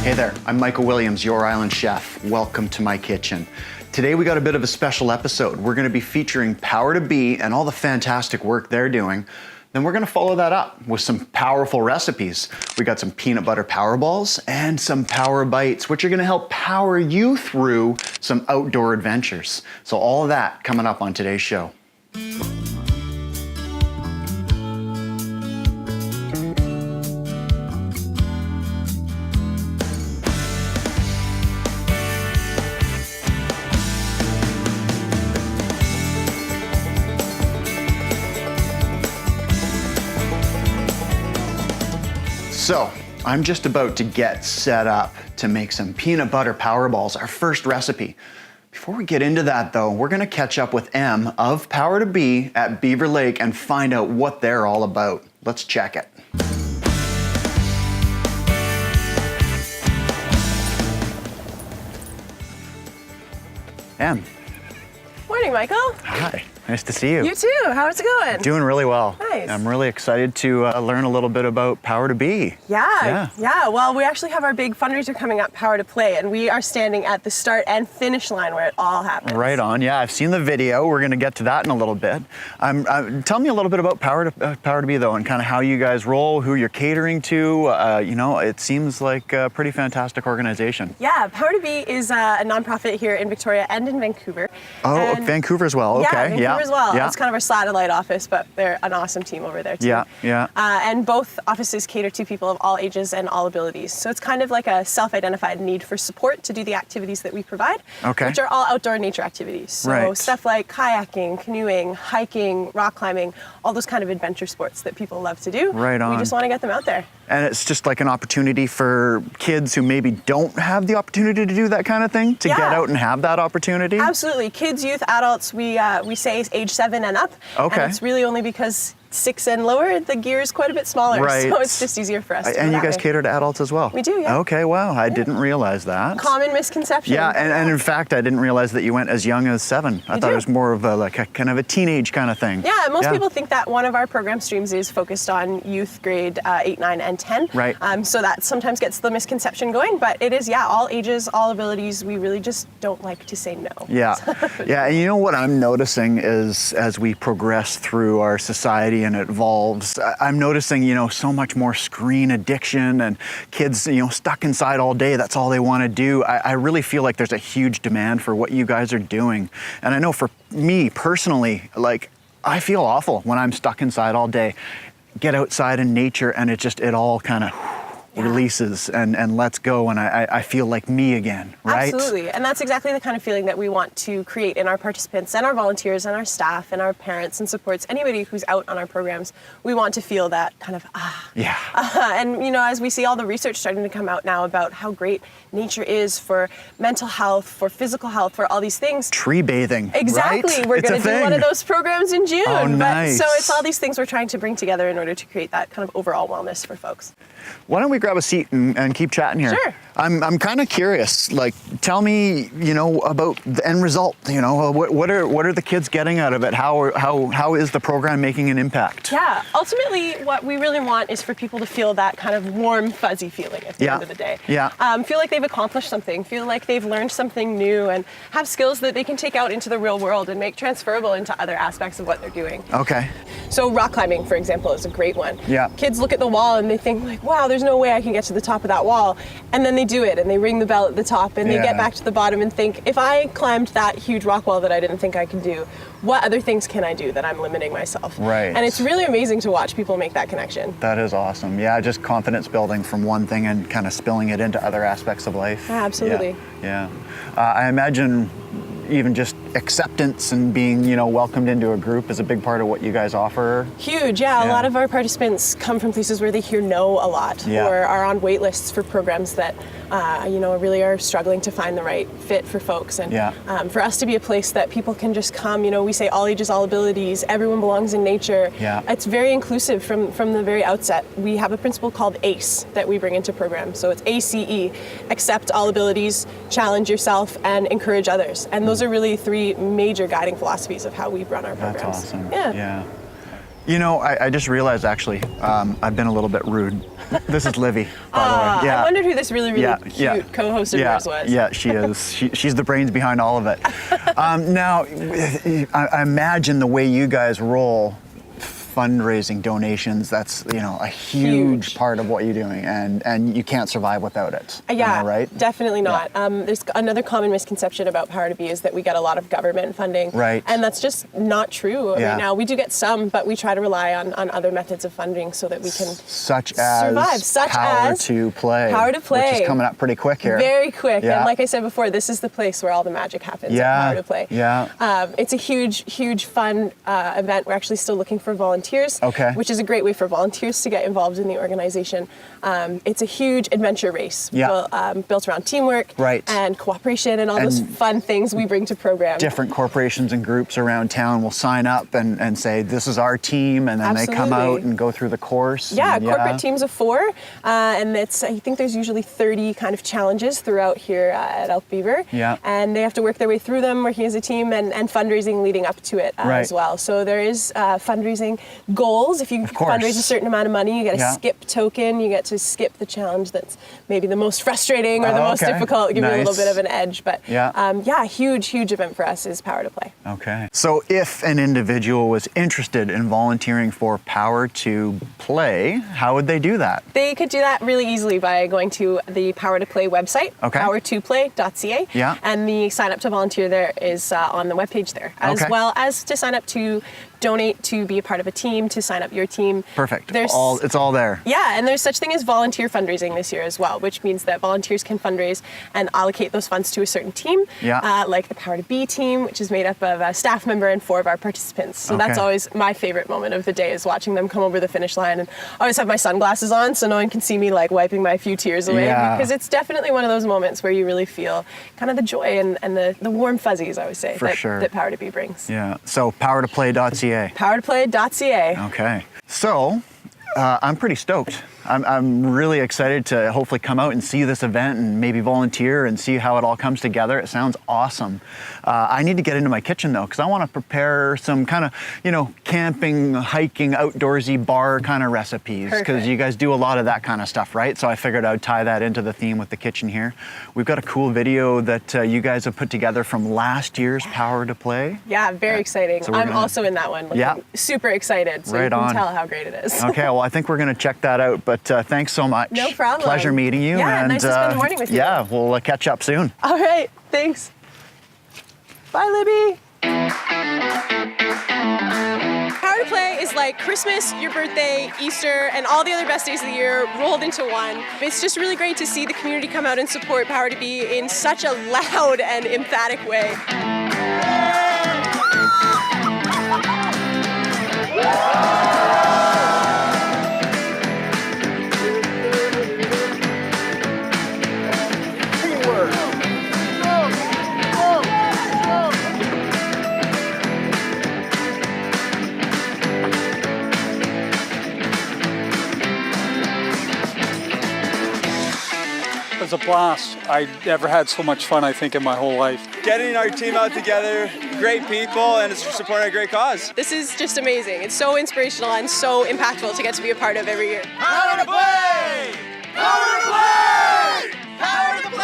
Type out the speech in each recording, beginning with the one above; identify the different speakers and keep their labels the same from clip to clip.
Speaker 1: Hey there, I'm Michael Williams, your island chef. Welcome to my kitchen. Today we got a bit of a special episode. We're gonna be featuring Power to Be and all the fantastic work they're doing. Then we're gonna follow that up with some powerful recipes. We got some peanut butter power balls and some power bites, which are gonna help power you through some outdoor adventures. So all of that coming up on today's show. So, I'm just about to get set up to make some peanut butter power balls, our first recipe. Before we get into that though, we're gonna catch up with Em of Power to Be at Beaver Lake and find out what they're all about. Let's check it. Em.
Speaker 2: Morning, Michael.
Speaker 1: Hi. Nice to see you.
Speaker 2: You too. How's it going?
Speaker 1: Doing really well.
Speaker 2: Nice.
Speaker 1: I'm really excited to learn a little bit about Power to Be.
Speaker 2: Yeah. Well, we actually have our big fundraiser coming up, Power to Play, and we are standing at the start and finish line where it all happens.
Speaker 1: Right on. Yeah, I've seen the video. We're going to get to that in a little bit. Tell me a little bit about Power to Be though, and kind of how you guys roll, who you're catering to. You know, it seems like a pretty fantastic organization.
Speaker 2: Yeah, Power to Be is a nonprofit here in Victoria and in Vancouver.
Speaker 1: Oh, and Vancouver as well. Okay.
Speaker 2: Vancouver as well.
Speaker 1: Yeah.
Speaker 2: It's kind of our satellite office, but they're an awesome team over there too.
Speaker 1: Yeah.
Speaker 2: And both offices cater to people of all ages and all abilities. So it's kind of like a self-identified need for support to do the activities that we provide, which are all outdoor nature activities. So stuff like kayaking, canoeing, hiking, rock climbing, all those kind of adventure sports that people love to do.
Speaker 1: Right on.
Speaker 2: We just want to get them out there.
Speaker 1: And it's just like an opportunity for kids who maybe don't have the opportunity to do that kind of thing to get out and have that opportunity?
Speaker 2: Absolutely. Kids, youth, adults, we say age 7 and up.
Speaker 1: Okay.
Speaker 2: And it's really only because 6 and lower, the gear is quite a bit smaller.
Speaker 1: Right.
Speaker 2: So it's just easier for us to
Speaker 1: And
Speaker 2: do
Speaker 1: you guys
Speaker 2: way.
Speaker 1: cater to adults as well?
Speaker 2: We do, yeah.
Speaker 1: Okay, wow. I didn't realize that.
Speaker 2: Common misconception.
Speaker 1: Yeah, and in fact, I didn't realize that you went as young as 7. I thought it was more of a kind of a teenage kind of thing.
Speaker 2: Yeah, most people think that one of our program streams is focused on youth grade 8, 9, and 10.
Speaker 1: Right.
Speaker 2: So that sometimes gets the misconception going, but it is, all ages, all abilities. We really just don't like to say no.
Speaker 1: Yeah, yeah, and you know what I'm noticing is as we progress through our society and it evolves, I'm noticing, so much more screen addiction and kids, stuck inside all day. That's all they want to do. I really feel like there's a huge demand for what you guys are doing. And I know for me personally, I feel awful when I'm stuck inside all day. Get outside in nature and it all kind of releases and lets go, and I feel like me again, right?
Speaker 2: Absolutely, and that's exactly the kind of feeling that we want to create in our participants and our volunteers and our staff and our parents and supports, anybody who's out on our programs. We want to feel that kind of and as we see all the research starting to come out now about how great nature is for mental health, for physical health, for all these things.
Speaker 1: Tree bathing,
Speaker 2: exactly.
Speaker 1: Right?
Speaker 2: We're going to do one of those programs in June.
Speaker 1: Oh, nice.
Speaker 2: So it's all these things we're trying to bring together in order to create that kind of overall wellness for folks.
Speaker 1: Why don't we grab a seat and keep chatting here?
Speaker 2: Sure.
Speaker 1: I'm kind of curious. Tell me, about the end result. What are the kids getting out of it? How is the program making an impact?
Speaker 2: Yeah. Ultimately, what we really want is for people to feel that kind of warm, fuzzy feeling at the end of the day.
Speaker 1: Yeah.
Speaker 2: Feel like they've accomplished something. Feel like they've learned something new, and have skills that they can take out into the real world and make transferable into other aspects of what they're doing.
Speaker 1: Okay.
Speaker 2: So rock climbing, for example, is a great one.
Speaker 1: Yeah.
Speaker 2: Kids look at the wall and they think wow, there's no way I can get to the top of that wall. And then they do it and they ring the bell at the top and they get back to the bottom and think, if I climbed that huge rock wall that I didn't think I could do, what other things can I do that I'm limiting myself?
Speaker 1: Right.
Speaker 2: And it's really amazing to watch people make that connection.
Speaker 1: That is awesome. Yeah, just confidence building from one thing and kind of spilling it into other aspects of life.
Speaker 2: Yeah, absolutely.
Speaker 1: Yeah. I imagine even just acceptance and being, welcomed into a group is a big part of what you guys offer.
Speaker 2: Huge, yeah. A lot of our participants come from places where they hear no a lot, or are on wait lists for programs that, really are struggling to find the right fit for folks. And for us to be a place that people can just come, we say all ages, all abilities, everyone belongs in nature.
Speaker 1: Yeah.
Speaker 2: It's very inclusive from the very outset. We have a principle called ACE that we bring into programs. So it's ACE, accept all abilities, challenge yourself, and encourage others. And those are really 3 major guiding philosophies of how we run our programs.
Speaker 1: That's awesome.
Speaker 2: Yeah.
Speaker 1: You know, I just realized actually, I've been a little bit rude. This is Livy, by the way. Yeah.
Speaker 2: I wondered who this really cute co-host of yours was.
Speaker 1: Yeah, she is. She's the brains behind all of it. Now, I imagine the way you guys roll, fundraising, donations, that's, you know, a huge part of what you're doing, and you can't survive without it.
Speaker 2: Yeah,
Speaker 1: Am I right?
Speaker 2: Definitely not. There's another common misconception about Power to Be is that we get a lot of government funding.
Speaker 1: Right.
Speaker 2: And that's just not true right now. We do get some, but we try to rely on other methods of funding so that we can survive.
Speaker 1: Power to Play.
Speaker 2: Power to Play.
Speaker 1: Which is coming up pretty quick here.
Speaker 2: Very quick.
Speaker 1: Yeah.
Speaker 2: And like I said before, this is the place where all the magic happens at Power to Play.
Speaker 1: Yeah.
Speaker 2: It's a huge fun event. We're actually still looking for volunteers.
Speaker 1: Okay.
Speaker 2: Which is a great way for volunteers to get involved in the organization. It's a huge adventure race built around teamwork and cooperation and all those fun things we bring to programs.
Speaker 1: Different corporations and groups around town will sign up and say, this is our team, and then they come out and go through the course.
Speaker 2: Yeah, corporate teams of 4, and I think there's usually 30 kind of challenges throughout here at Elk Beaver.
Speaker 1: Yeah.
Speaker 2: And they have to work their way through them, working as a team, and fundraising leading up to it as well. So there is fundraising goals. If you fundraise a certain amount of money, you get a skip token. You get to skip the challenge that's maybe the most frustrating or the most difficult, give you a little bit of an edge. But a huge event for us is Power to Play.
Speaker 1: Okay. So if an individual was interested in volunteering for Power to Play, how would they do that?
Speaker 2: They could do that really easily by going to the Power to Play website, power2play.ca.
Speaker 1: Yeah. And
Speaker 2: the sign up to volunteer there is on the webpage there, as well as to sign up to donate, to be a part of a team, to sign up your team.
Speaker 1: Perfect. It's all there.
Speaker 2: Yeah, and there's such thing as volunteer fundraising this year as well, which means that volunteers can fundraise and allocate those funds to a certain team, like the Power to Be team, which is made up of a staff member and 4 of our participants. So that's always my favorite moment of the day, is watching them come over the finish line. And I always have my sunglasses on so no one can see me like wiping my few tears away, because it's definitely one of those moments where you really feel kind of the joy and the warm fuzzies, I would say, that Power to Be brings.
Speaker 1: Yeah, so powertoplay.ca.
Speaker 2: Powertoplay.ca.
Speaker 1: Okay. So, I'm pretty stoked. I'm really excited to hopefully come out and see this event and maybe volunteer and see how it all comes together. It sounds awesome. I need to get into my kitchen though, because I want to prepare some kind of, camping, hiking, outdoorsy bar kind of recipes, because you guys do a lot of that kind of stuff, right? So I figured I'd tie that into the theme with the kitchen here. We've got a cool video that you guys have put together from last year's Power to Play. Yeah, very exciting. So I'm also in that one. I'm super excited, so you can tell how great it is. Okay, well, I think we're going to check that out. But thanks so much. No problem. Pleasure meeting you. Yeah, and nice to spend the morning with you. Yeah, we'll catch up soon. All right, thanks. Bye, Libby. Power to Play is like Christmas, your birthday, Easter, and all the other best days of the year rolled into one. It's just really great to see the community come out and support Power to Be in such a loud and emphatic way.
Speaker 3: It was a blast. I never had so much fun, I think, in my whole life. Getting our team out together, great people, and it's supporting a great cause.
Speaker 2: This is just amazing. It's so inspirational and so impactful to get to be a part of every year.
Speaker 4: Power to Play! Power to Play! Power to Play!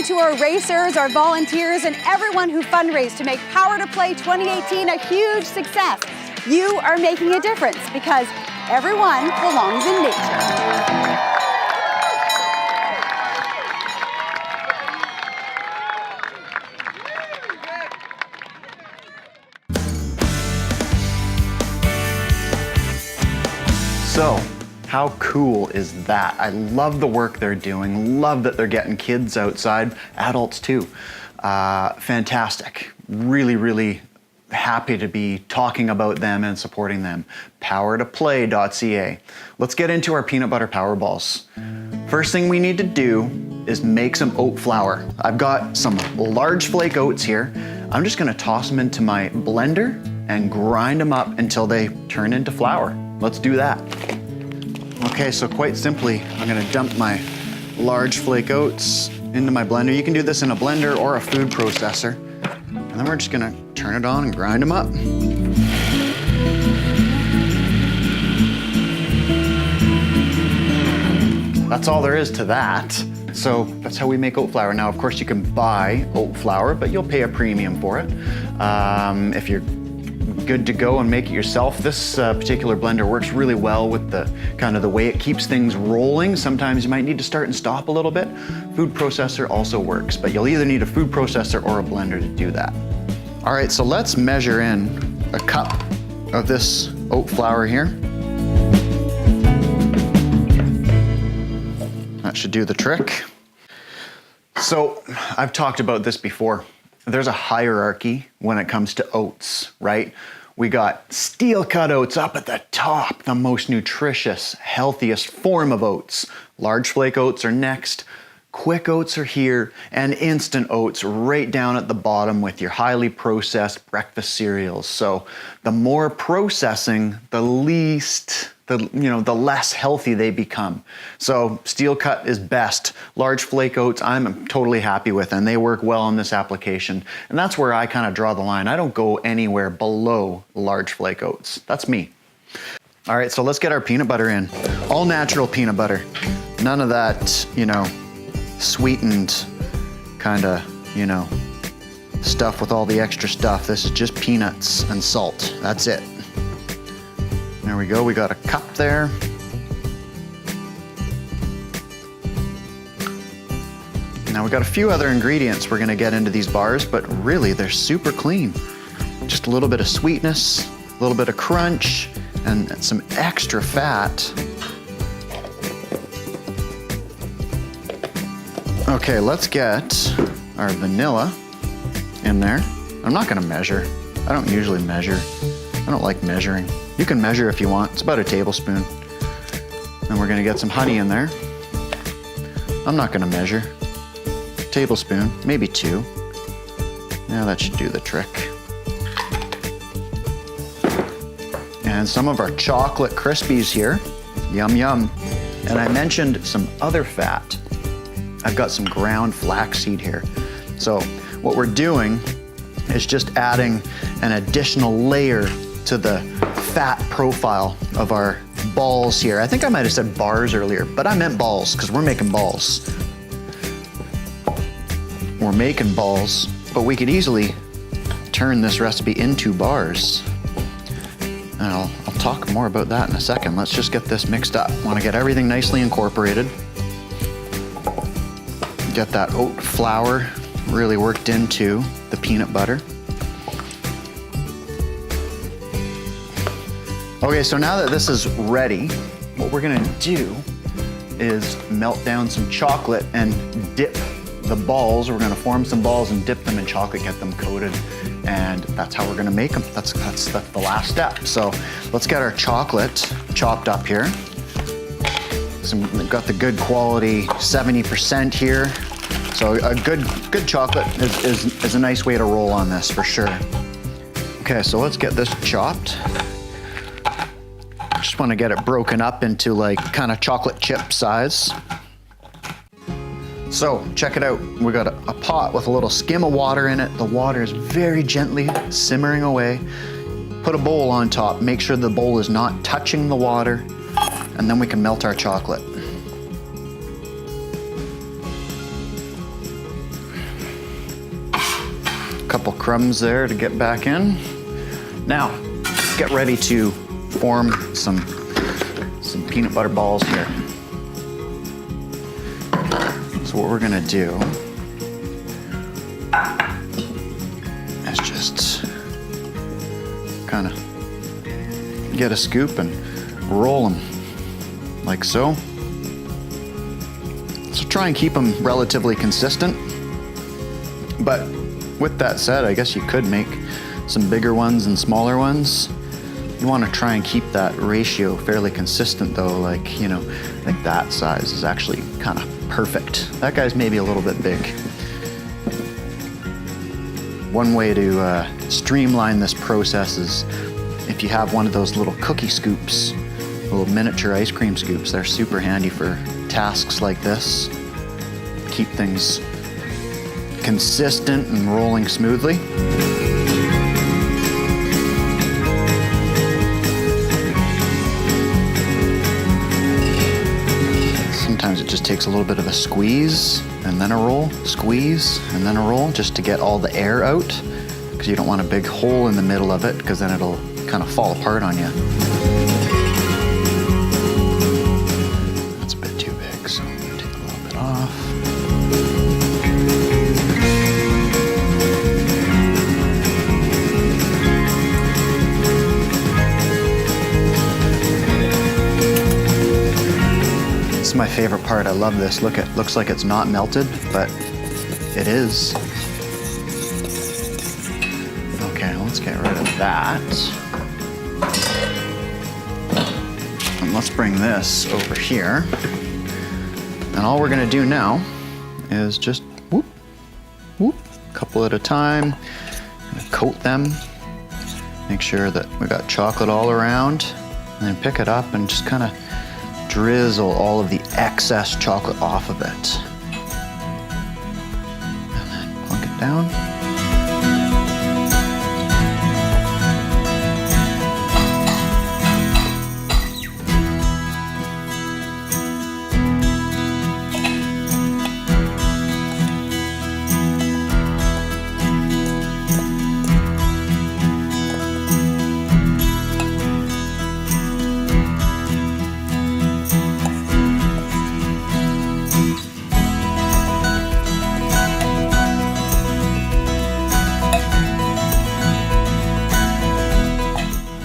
Speaker 5: To our racers, our volunteers, and everyone who fundraised to make Power to Play 2018 a huge success. You are making a difference because everyone belongs in nature.
Speaker 1: So, how cool is that? I love the work they're doing, love that they're getting kids outside, adults too. Fantastic. really, really happy to be talking about them and supporting them. Powertoplay.ca. Let's get into our peanut butter power balls. First thing we need to do is make some oat flour. I've got some large flake oats here. I'm just gonna toss them into my blender and grind them up until they turn into flour. Let's do that. Okay, so quite simply, I'm gonna dump my large flake oats into my blender. You can do this in a blender or a food processor. And then we're just gonna turn it on and grind them up. That's all there is to that. So that's how we make oat flour. Now, of course, you can buy oat flour, but you'll pay a premium for it. If you're good to go and make it yourself, this particular blender works really well with the kind of the way it keeps things rolling. Sometimes you might need to start and stop a little bit. Food processor also works, but you'll either need a food processor or a blender to do that. All right, so let's measure in a cup of this oat flour here. That should do the trick. So I've talked about this before. There's a hierarchy when it comes to oats, right? We got steel cut oats up at the top, the most nutritious, healthiest form of oats. Large flake oats are next. Quick oats are here, and instant oats right down at the bottom with your highly processed breakfast cereals. So the more processing, the less healthy they become. So steel cut is best. Large flake oats, I'm totally happy with, and they work well in this application. And that's where I kind of draw the line. I don't go anywhere below large flake oats. That's me. All right, so let's get our peanut butter in. All natural peanut butter. None of that, sweetened kind of, stuff with all the extra stuff. This is just peanuts and salt. That's it. There we go. We got a cup there. Now we got a few other ingredients we're gonna get into these bars, but really they're super clean. Just a little bit of sweetness, a little bit of crunch, and some extra fat. Okay, let's get our vanilla in there. I'm not gonna measure. I don't usually measure. I don't like measuring. You can measure if you want. It's about a tablespoon. And we're gonna get some honey in there. I'm not gonna measure. Tablespoon, maybe 2. Now that should do the trick. And some of our chocolate Krispies here. Yum, yum. And I mentioned some other fat. I've got some ground flaxseed here. So what we're doing is just adding an additional layer to the fat profile of our balls here. I think I might have said bars earlier, but I meant balls because we're making balls. We're making balls, but we could easily turn this recipe into bars. And I'll talk more about that in a second. Let's just get this mixed up. Want to get everything nicely incorporated. Get that oat flour really worked into the peanut butter. Okay, so now that this is ready, what we're gonna do is melt down some chocolate and dip the balls. We're gonna form some balls and dip them in chocolate, get them coated, and that's how we're gonna make them. That's the last step. So let's get our chocolate chopped up here. We've got the good quality 70% here. So a good chocolate is a nice way to roll on this for sure. Okay, so let's get this chopped. Just want to get it broken up into like kind of chocolate chip size. So check it out. We got a pot with a little skim of water in it. The water is very gently simmering away. Put a bowl on top. Make sure the bowl is not touching the water, and then we can melt our chocolate. A couple crumbs there to get back in. Now, get ready to form some peanut butter balls here. So what we're gonna do is just kind of get a scoop and roll them like so. So try and keep them relatively consistent, but with that said, I guess you could make some bigger ones and smaller ones. You want to try and keep that ratio fairly consistent though, like, you know, I think that size is actually kind of perfect. That guy's maybe a little bit big. One way to streamline this process is if you have one of those little cookie scoops, little miniature ice cream scoops. They're super handy for tasks like this. Keep things consistent and rolling smoothly. Sometimes it just takes a little bit of a squeeze and then a roll, squeeze and then a roll, just to get all the air out, because you don't want a big hole in the middle of it, because then it'll kind of fall apart on you. That's a bit too big, so I'm gonna take a little bit off. This is my favorite part. I love this. Look, it looks like it's not melted, but it is. Okay, let's get rid of that. And let's bring this over here. And all we're gonna do now is just whoop, whoop, a couple at a time. Coat them. Make sure that we got chocolate all around. And then pick it up and just kind of drizzle all of the excess chocolate off of it. And then plunk it down.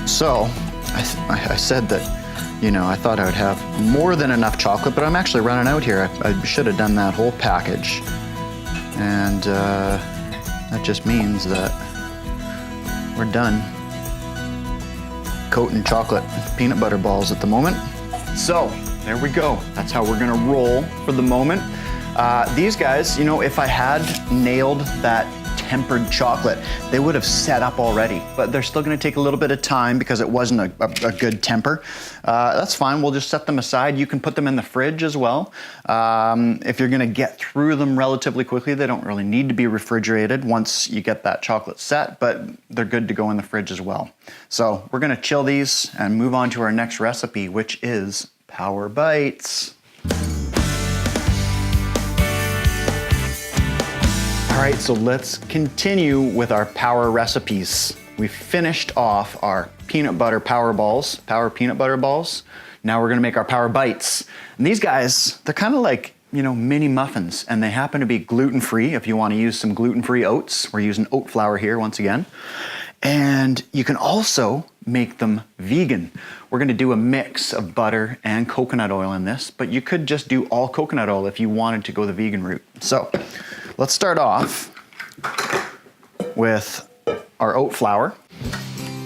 Speaker 1: So, I said that, you know, I thought I would have more than enough chocolate, but I'm actually running out here. I should have done that whole package. And that just means that we're done coating chocolate peanut butter balls at the moment. So, there we go. That's how we're gonna roll for the moment. These guys, you know, if I had nailed that tempered chocolate, they would have set up already, but they're still gonna take a little bit of time because it wasn't a good temper. That's fine, we'll just set them aside. You can put them in the fridge as well. If you're gonna get through them relatively quickly, they don't really need to be refrigerated once you get that chocolate set, but they're good to go in the fridge as well. So we're gonna chill these and move on to our next recipe, which is Power Bites. All right, so let's continue with our power recipes. We finished off our peanut butter power balls, power peanut butter balls. Now we're gonna make our Power Bites. And these guys, they're kind of like, you know, mini muffins, and they happen to be gluten-free if you wanna use some gluten-free oats. We're using oat flour here once again. And you can also make them vegan. We're gonna do a mix of butter and coconut oil in this, but you could just do all coconut oil if you wanted to go the vegan route. So, let's start off with our oat flour.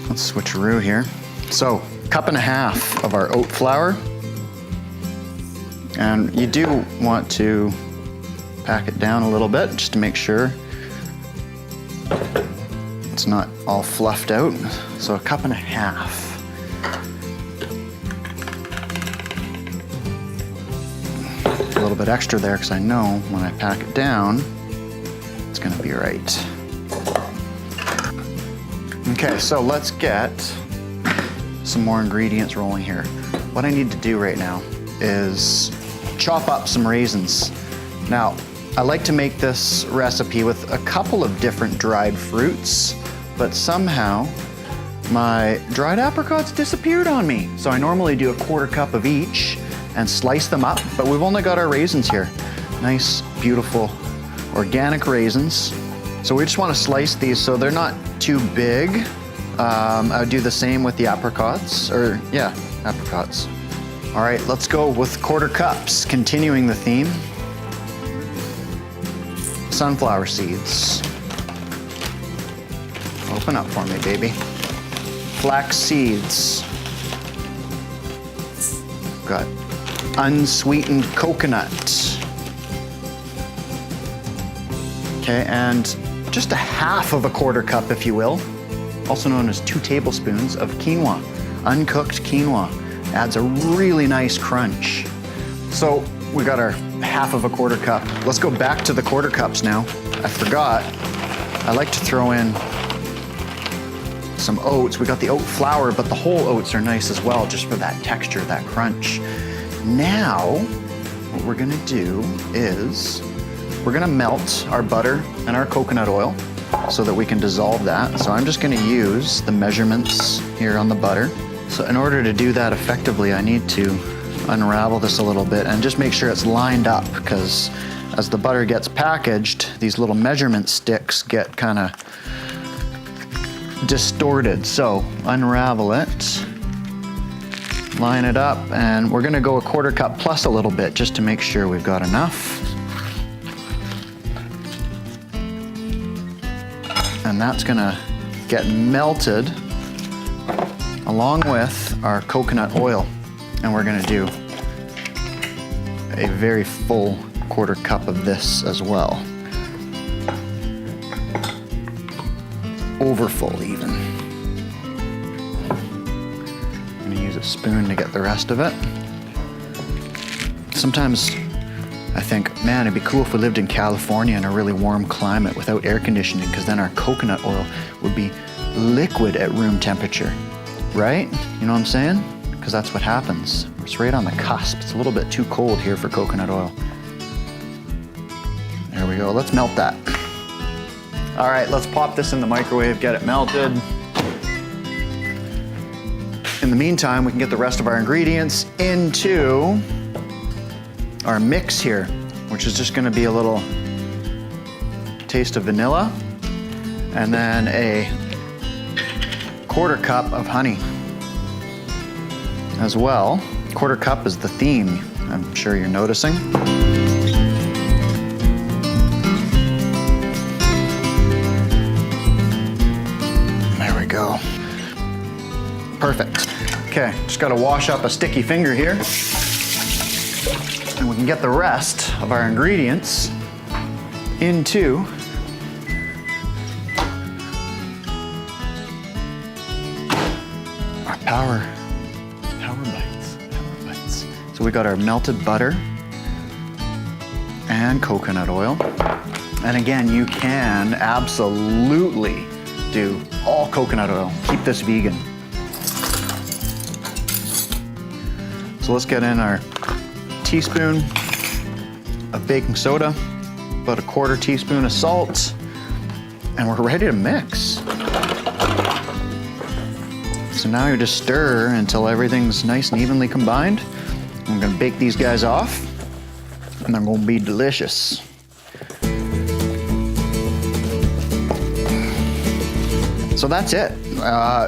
Speaker 1: Let's switcheroo here. So, 1.5 cups of our oat flour. And you do want to pack it down a little bit just to make sure it's not all fluffed out. So 1.5 cups. A little bit extra there because I know when I pack it down, it's gonna be right. Okay, so let's get some more ingredients rolling here. What I need to do right now is chop up some raisins. Now, I like to make this recipe with a couple of different dried fruits, but somehow my dried apricots disappeared on me. So I normally do 1/4 cup of each and slice them up, but we've only got our raisins here. Nice, beautiful, organic raisins. So we just want to slice these so they're not too big. I would do the same with the apricots, apricots. All right, let's go with 1/4 cups, continuing the theme. Sunflower seeds. Open up for me, baby. Flax seeds. Got unsweetened coconut. Okay, and just a half of a quarter cup, if you will, also known as 2 tablespoons of quinoa. Uncooked quinoa adds a really nice crunch. So we got our half of a quarter cup. Let's go back to the quarter cups now. I forgot, I like to throw in some oats. We got the oat flour, but the whole oats are nice as well, just for that texture, that crunch. Now, what we're gonna do is we're gonna melt our butter and our coconut oil so that we can dissolve that. So I'm just gonna use the measurements here on the butter. So in order to do that effectively, I need to unravel this a little bit and just make sure it's lined up, because as the butter gets packaged, these little measurement sticks get kind of distorted. So unravel it, line it up, and we're gonna go a quarter cup plus a little bit just to make sure we've got enough. And that's gonna get melted along with our coconut oil. And we're gonna do a very full quarter cup of this as well. Over full even. I'm gonna use a spoon to get the rest of it. Sometimes I think, man, it'd be cool if we lived in California in a really warm climate without air conditioning, because then our coconut oil would be liquid at room temperature, right? You know what I'm saying? Because that's what happens. It's right on the cusp. It's a little bit too cold here for coconut oil. There we go, let's melt that. All right, let's pop this in the microwave, get it melted. In the meantime, we can get the rest of our ingredients into our mix here, which is just gonna be a little taste of vanilla and then a quarter cup of honey as well. Quarter cup is the theme, I'm sure you're noticing. There we go. Perfect. Okay, just gotta wash up a sticky finger here. And we can get the rest of our ingredients into our power bites. So we got our melted butter and coconut oil. And again, you can absolutely do all coconut oil. Keep this vegan. So let's get in our teaspoon of baking soda, about a quarter teaspoon of salt, and we're ready to mix. So now you just stir until everything's nice and evenly combined. I'm gonna bake these guys off, and they're gonna be delicious. So that's it.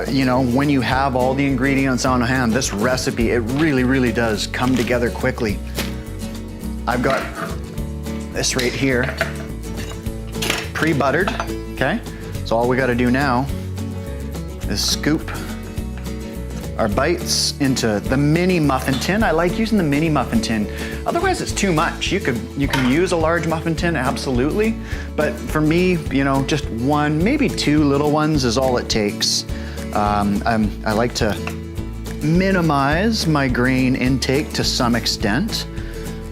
Speaker 1: You know, when you have all the ingredients on hand, this recipe, it really does come together quickly. I've got this right here, pre-buttered, okay? So all we gotta do now is scoop our bites into the mini muffin tin. I like using the mini muffin tin. Otherwise it's too much. You can use a large muffin tin, absolutely. But for me, you know, just one, maybe 2 little ones is all it takes. I like to minimize my grain intake to some extent.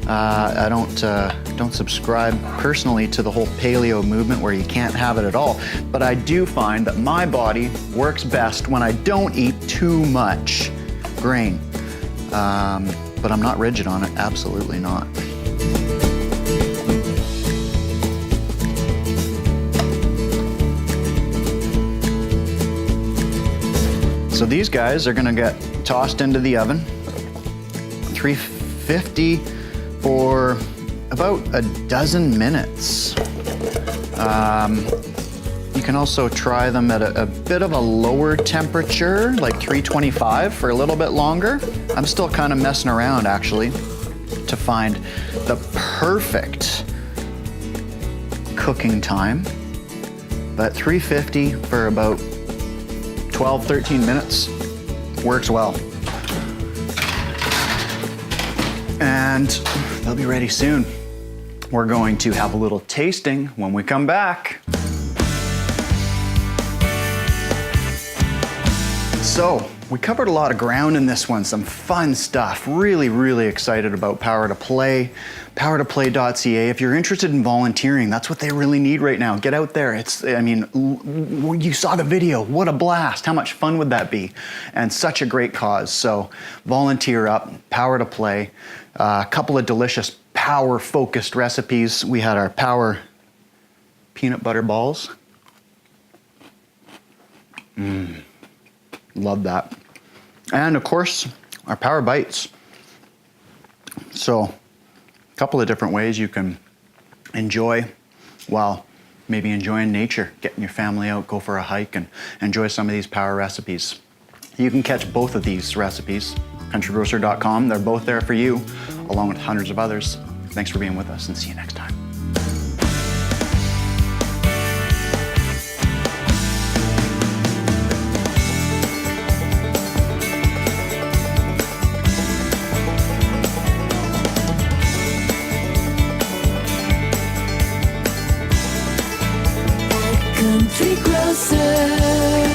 Speaker 1: I don't subscribe personally to the whole paleo movement where you can't have it at all, but I do find that my body works best when I don't eat too much grain. But I'm not rigid on it, absolutely not. So these guys are gonna get tossed into the oven, 350 for about a dozen minutes. You can also try them at a bit of a lower temperature, like 325 for a little bit longer. I'm still kind of messing around actually to find the perfect cooking time, but 350 for about 12, 13 minutes. Works well. And they'll be ready soon. We're going to have a little tasting when we come back. So, we covered a lot of ground in this one, some fun stuff. Really, really excited about Power to Play, powertoplay.ca. If you're interested in volunteering, that's what they really need right now. Get out there. You saw the video. What a blast. How much fun would that be? And such a great cause. So, volunteer up, Power to Play. A couple of delicious power-focused recipes. We had our Power peanut butter balls. Love that. And of course, our Power Bites. So, a couple of different ways you can enjoy while maybe enjoying nature, getting your family out, go for a hike, and enjoy some of these Power recipes. You can catch both of these recipes, countrygrocer.com. They're both there for you, along with hundreds of others. Thanks for being with us, and see you next time.
Speaker 6: Country Grocer.